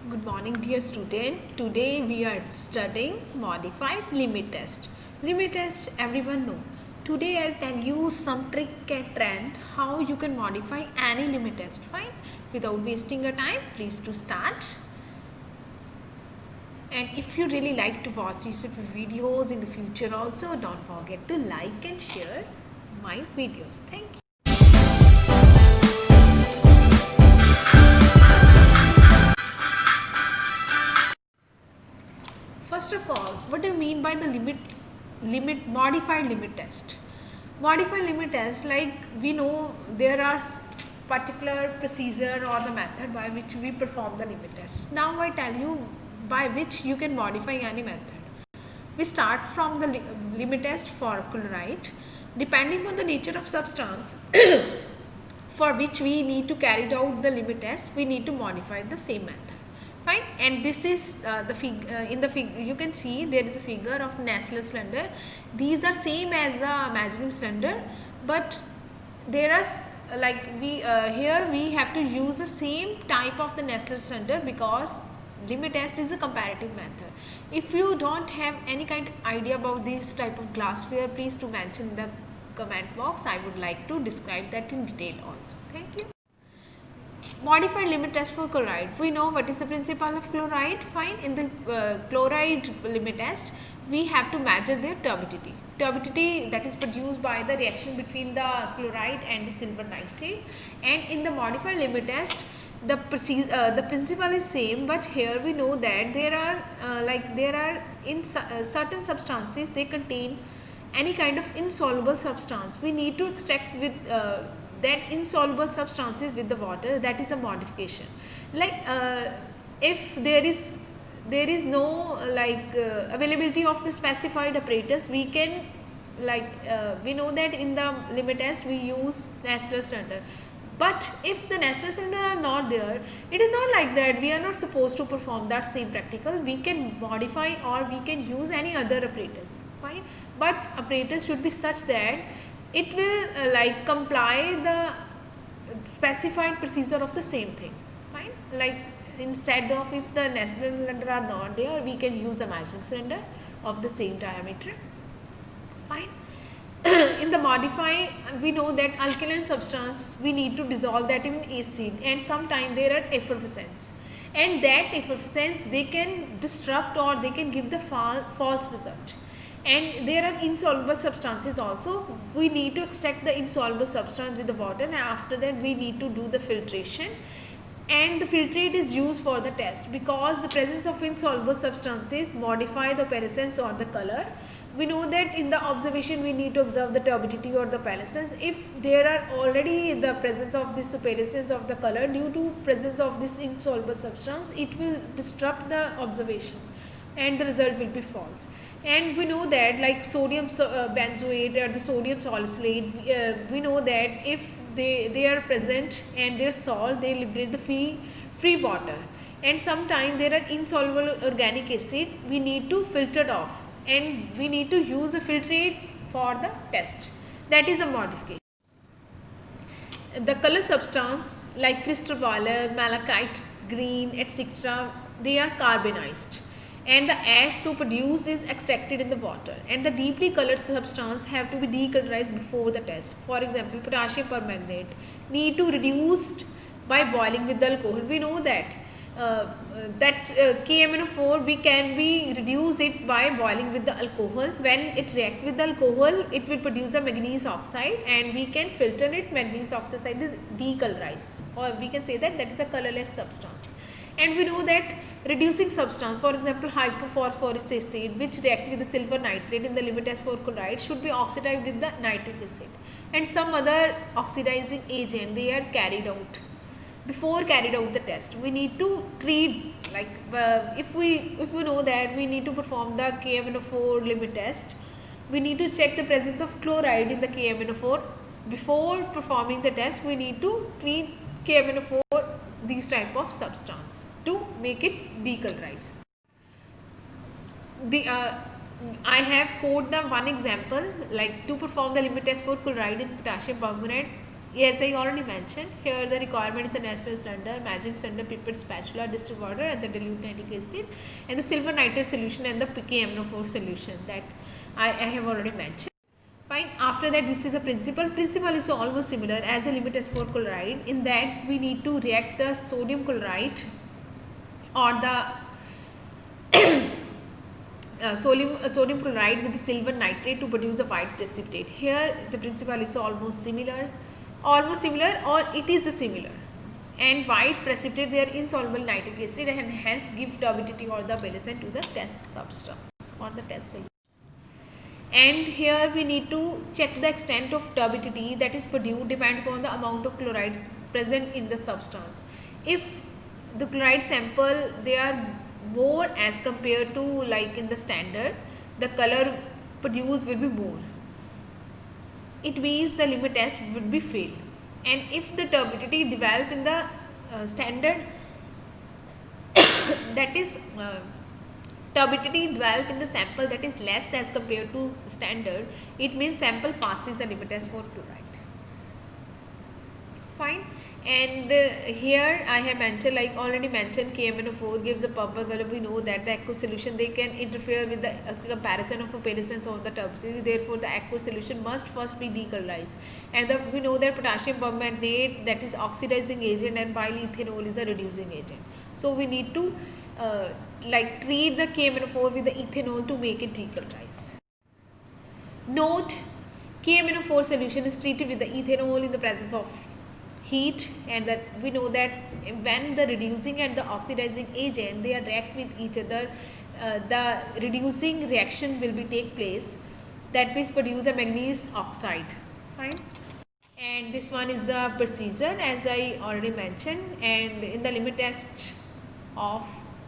Good morning, dear student. Today we are studying modified limit test. Limit test everyone know. Today I'll tell you some trick and trend how you can modify any limit test. Fine. Without wasting your time, please to start. And if you really like to watch these videos in the future also, don't forget to like and share my videos. Thank you. First of all, what do you mean by the modified limit test? Modified limit test, like we know there are particular procedure or the method by which we perform the limit test. Now I tell you by which you can modify any method. We start from the limit test for chloride. Depending on the nature of substance for which we need to carry out the limit test, we need to modify the same method. Fine. And this is the in the figure you can see there is a figure of Nessler cylinder. These are same as the imaginary cylinder, but there are like we here we have to use the same type of the Nessler cylinder because limit test is a comparative method. If you don't have any kind of idea about this type of glassware, please to mention in the comment box. I would like to describe that in detail also. Thank you. Modified limit test for chloride. We know what is the principle of chloride. Fine. In the chloride limit test, we have to measure their turbidity. Turbidity that is produced by the reaction between the chloride and the silver nitrate. And in the modified limit test, the principle is same, but here we know that there are in certain substances they contain any kind of insoluble substance. We need to extract with that insoluble substances with the water. That is a modification. Like if there is no availability of the specified apparatus, we can we know that in the limit test we use Nessler cylinder. But if the Nessler cylinder are not there, it is not like that. We are not supposed to perform that same practical. We can modify or we can use any other apparatus. Fine. But apparatus should be such that it will comply the specified procedure of the same thing. Fine. Like instead of if the Nessler cylinder are not there, we can use a imaginary cylinder of the same diameter. Fine. In the modify, we know that alkaline substance we need to dissolve that in acid, and sometimes there are effervescence, and that effervescence they can disrupt or they can give the false result. And there are insoluble substances also. We need to extract the insoluble substance with the water, and after that we need to do the filtration. And the filtrate is used for the test because the presence of insoluble substances modify the pearlescence or the color. We know that in the observation we need to observe the turbidity or the pearlescence. If there are already the presence of this pearlescence of the color due to presence of this insoluble substance, it will disrupt the observation and the result will be false. And we know that like sodium benzoate or the sodium salicylate, we know that if they are present and their salt, they liberate the free water. And sometimes there are insoluble organic acid, we need to filter it off, and we need to use a filtrate for the test. That is a modification. The color substance like crystal violet, malachite green, etc., they are carbonized, and the ash so produced is extracted in the water, and the deeply colored substance have to be decolorized before the test. For example, potassium permanganate need to reduced by boiling with the alcohol. We know that KMnO4 we can be reduce it by boiling with the alcohol. When it react with the alcohol, it will produce a manganese oxide, and we can filter it. Manganese oxide is decolorized, or we can say that is a colorless substance. And we know that reducing substance, for example hypophosphorus acid, which react with the silver nitrate in the limit test for chloride, should be oxidized with the nitric acid, and some other oxidizing agent they are carried out. Before carried out the test, we need to treat if we know that we need to perform the KMnO4 limit test, we need to check the presence of chloride in the KMnO4. Before performing the test, we need to treat KMnO4 these type of substance to make it decolorize. I have quote the one example, like to perform the limit test for chloride in potassium permanganate. Yes, I already mentioned. Here the requirement is the national standard, magic standard, pipette, spatula, distilled water, and the dilute nitric acid, and the silver nitrate solution, and the PKMNO4 solution that I have already mentioned. Fine. After that, this is the principle. Principle is almost similar as a limit test for chloride. In that, we need to react the sodium chloride or the sodium chloride with the silver nitrate to produce a white precipitate. Here the principle is almost similar or it is similar. And white precipitate, they are insoluble nitric acid and hence give turbidity or the valence to the test substance or the test solution. And here we need to check the extent of turbidity that is produced depends upon the amount of chlorides present in the substance. If the chloride sample, they are more as compared to like in the standard, the color produced will be more. It means the limit test would be failed. And if the turbidity developed in the standard, that is turbidity developed in the sample that is less as compared to standard, it means sample passes the limit test for chloride. Fine. And here I have mentioned, like already mentioned, KMNO4 gives a purple color. We know that the aqueous solution, they can interfere with the comparison of appearances on the turbidity. Therefore, the aqueous solution must first be decolorized. And we know that potassium permanganate, that is oxidizing agent, and ethanol is a reducing agent. So we need to like treat the KMNO4 with the ethanol to make it decolorize. Note, KMNO4 solution is treated with the ethanol in the presence of heat, and that we know that when the reducing and the oxidizing agent, they react with each other, the reducing reaction will be take place, that means produce a manganese oxide. Fine. And this one is the procedure as I already mentioned. And in the limit test of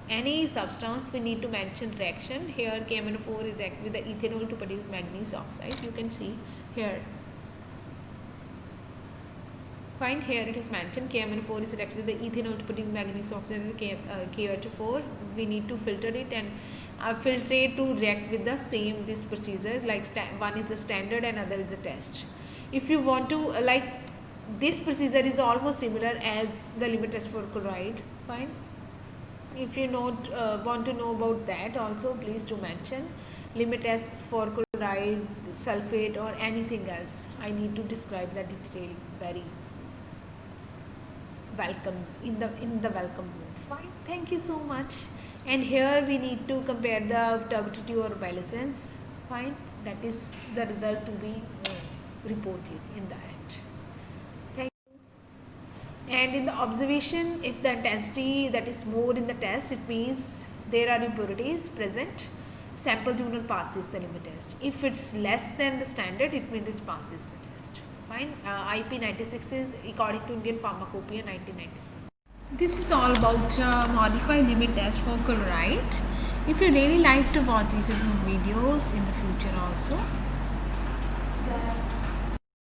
any substance, we need to mention reaction. Here KMNO4 is react with the ethanol to produce manganese oxide. You can see here. Fine. Here it is mentioned KMNO4 is reacted with the ethanol to produce manganese oxide and KOH4. We need to filter it and filtrate to react with the same this procedure, like one is the standard and other is the test. If you want to like this procedure is almost similar as the limit test for chloride. Fine. If you not want to know about that also, please do mention. Limit test for chloride, sulfate, or anything else, I need to describe the detail very welcome in the welcome mode. Fine. Thank you so much. And here we need to compare the turbidity or valence. Fine. That is the result to be reported in the end. Thank you. And in the observation, if the intensity that is more in the test, it means there are impurities present, sample do not passes the limit test. If it's less than the standard, it means it passes the test. Fine. IP 96 is according to Indian Pharmacopoeia 1996. This is all about modified limit test for chloride. If you really like to watch these videos in the future also,